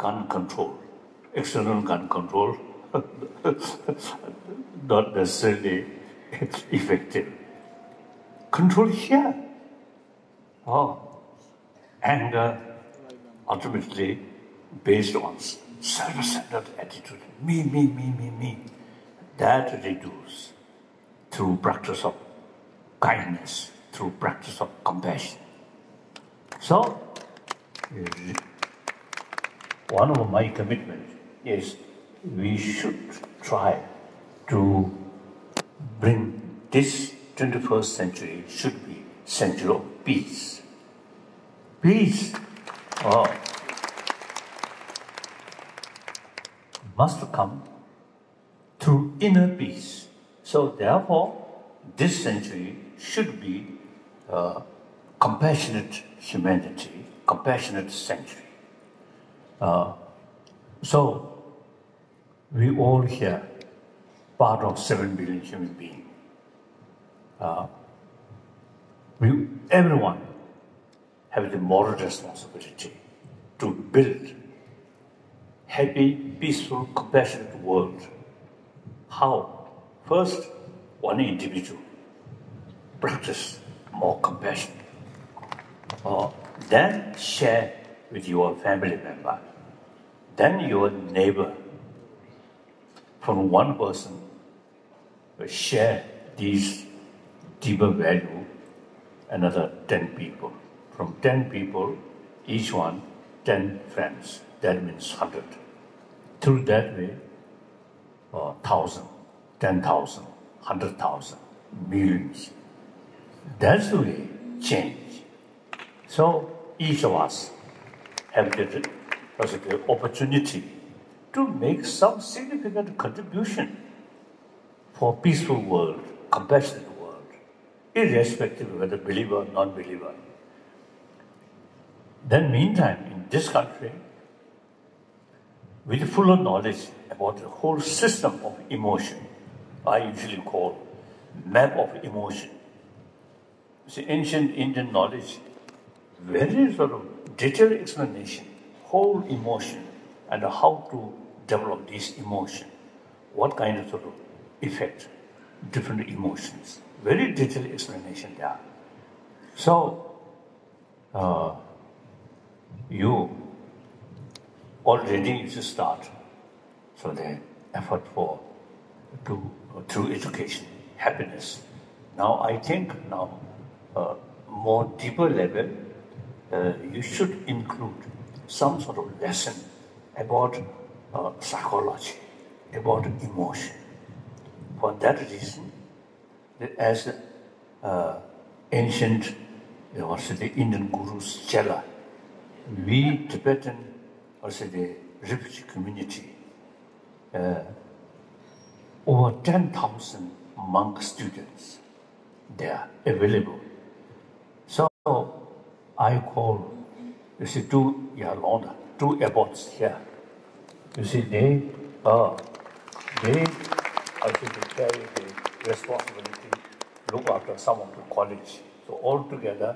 gun control, external gun control, not necessarily effective. Control here. Anger, ultimately based on self-centered attitude, me, that reduces through practice of kindness, through practice of compassion. So, one of my commitments is we should try to bring this 21st century should be century of peace. Peace must come through inner peace. So therefore, this century should be compassionate humanity, compassionate century. So we all here, part of 7 billion human beings. Everyone have the moral responsibility to build happy, peaceful, compassionate world. How? First, one individual practice more compassion. Then share with your family member. Then your neighbor. From one person, share these deeper value, another 10 people. From 10 people, each one 10 friends. That means 100. Through that way, 1,000, 10,000, 100,000, millions. That's the way change. So each of us have the opportunity to make some significant contribution for peaceful world, compassionate world, irrespective of whether believer or non-believer. Then meantime, in this country, with fuller knowledge about the whole system of emotion, I usually call map of emotion. It's ancient Indian knowledge, very sort of detailed explanation, whole emotion, and how to develop this emotion, what kind of sort of effect, different emotions. Very detailed explanation there. So, you already you should start. So the effort through education, happiness. Now I think more deeper level, you should include some sort of lesson about psychology, about emotion. For that reason, as ancient, the Indian gurus Chela, we Tibetan, also the refugee community, over 10,000 monk students, they are available. So I call, you see, two abbots here. You see, they carry the responsibility, look after some of the college. So altogether,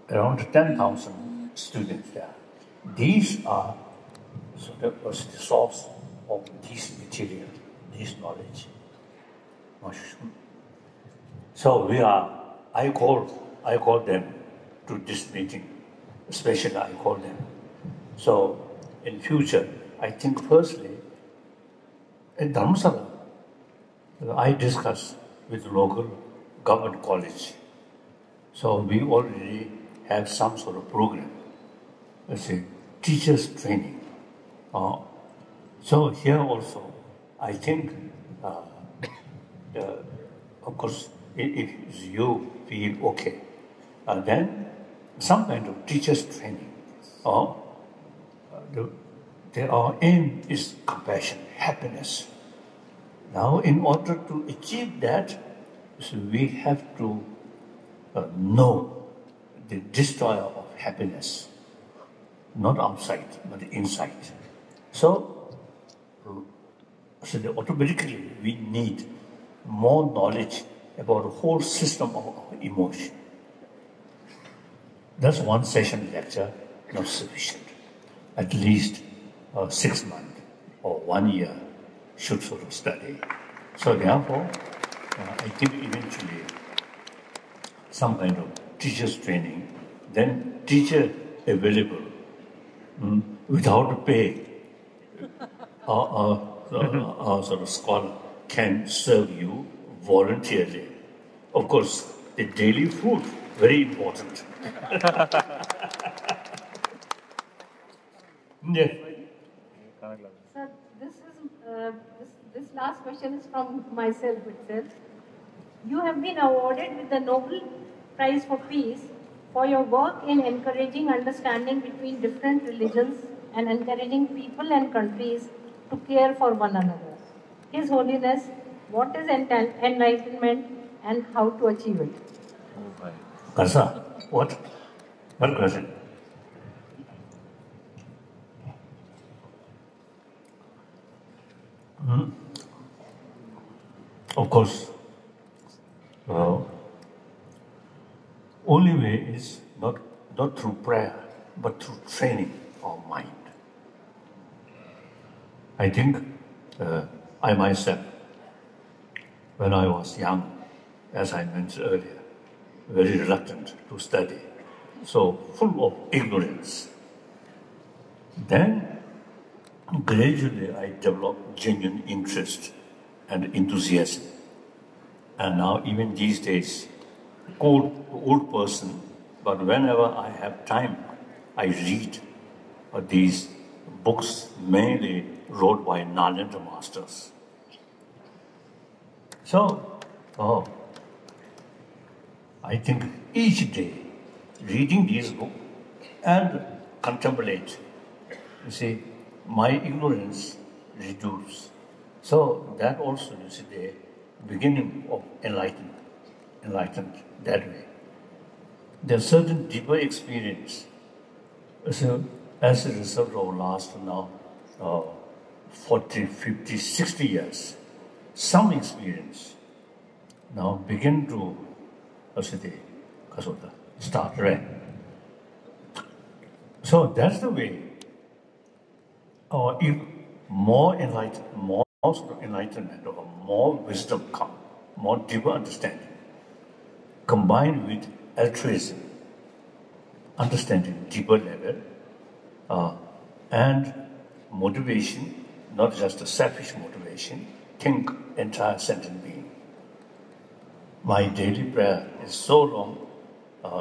around 10,000 students there. These are the source of this material, this knowledge. So I call them to this meeting, especially I call them. So in future, I think firstly, in Dharamsala, I discuss with local government college. So we already have some sort of program, let's say teachers training. So here also, I think, of course, if you feel okay, then some kind of teachers training. Our aim is compassion, happiness. Now, in order to achieve that, so we have to know the destroyer of happiness, not outside, but inside. So automatically we need more knowledge about the whole system of emotion. That's one session lecture, not sufficient. at least 6 months or 1 year should sort of study. So therefore, I think eventually some kind of teacher's training, then teacher available without pay, or sort of scholar can serve you voluntarily. Of course, the daily food, very important. Yeah. Sir, this last question is from myself itself. You have been awarded with the Nobel Prize for Peace for your work in encouraging understanding between different religions and encouraging people and countries to care for one another. His Holiness, what is enlightenment and how to achieve it? Karsa, what? One question. Of course, only way is not through prayer, but through training our mind. I think I myself, when I was young, as I mentioned earlier, very reluctant to study, so full of ignorance. Then gradually I developed genuine interest and enthusiasm. And now even these days, old person, but whenever I have time, I read these books mainly wrote by Nalanda masters. So, I think each day reading these books and contemplate, you see, my ignorance reduces. So that also is the beginning of enlightened that way. There's certain deeper experience. So as a result of last now 40, 50, 60 years, some experience now begin to start right. So that's the way. If more enlightenment or more wisdom come, more deeper understanding, combined with altruism, understanding deeper level, and motivation, not just a selfish motivation, think entire sentient being. My daily prayer is so long,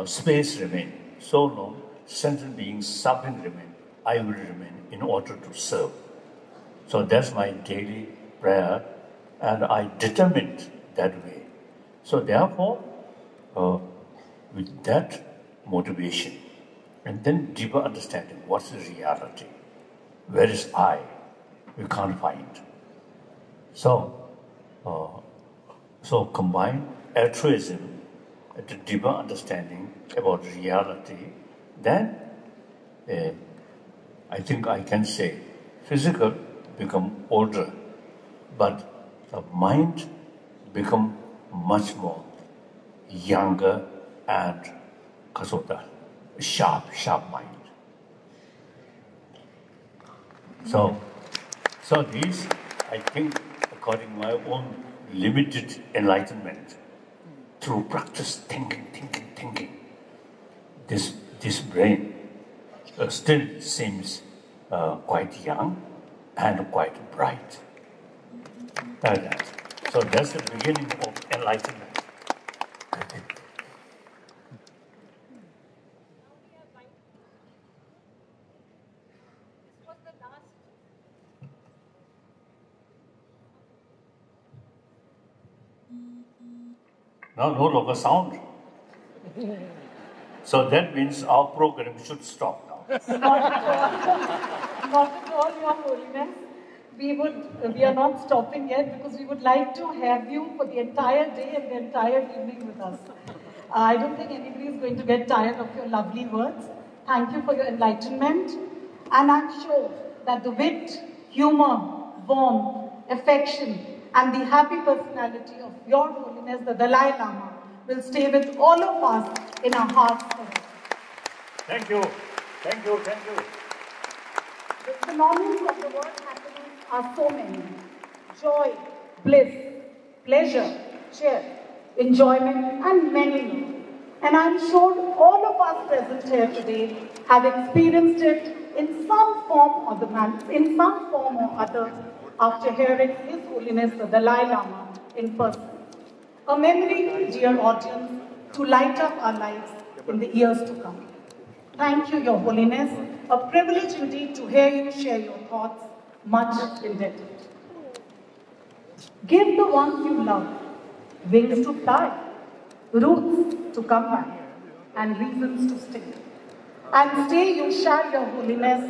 space remain, so long, sentient being, suffering remain, I will remain in order to serve. So that's my daily prayer, and I determined that way. So therefore, with that motivation, and then deeper understanding, what's the reality? Where is I? We can't find. So combine altruism with a deeper understanding about reality, then I think I can say physical become older, but the mind become much more younger and sharp mind. So these, I think, according to my own limited enlightenment, through practice, thinking, this brain still seems quite young and quite bright. Like that. So that's the beginning of enlightenment. Now no longer sound. So that means our program should stop now. Not at all, Your Holiness. We are not stopping yet because we would like to have you for the entire day and the entire evening with us. I don't think anybody is going to get tired of your lovely words. Thank you for your enlightenment. And I'm sure that the wit, humor, warmth, affection, and the happy personality of Your Holiness, the Dalai Lama, will stay with all of us in our hearts forever. Thank you. The synonyms of the word happiness are so many: joy, bliss, pleasure, cheer, enjoyment, and many more. And I'm sure all of us present here today have experienced it in some form or other after hearing His Holiness the Dalai Lama in person. A memory, dear audience, to light up our lives in the years to come. Thank you, Your Holiness. A privilege indeed to hear you share your thoughts, much indebted. Give the ones you love wings to fly, roots to come back, and reasons to stay. And stay you shall, Your Holiness,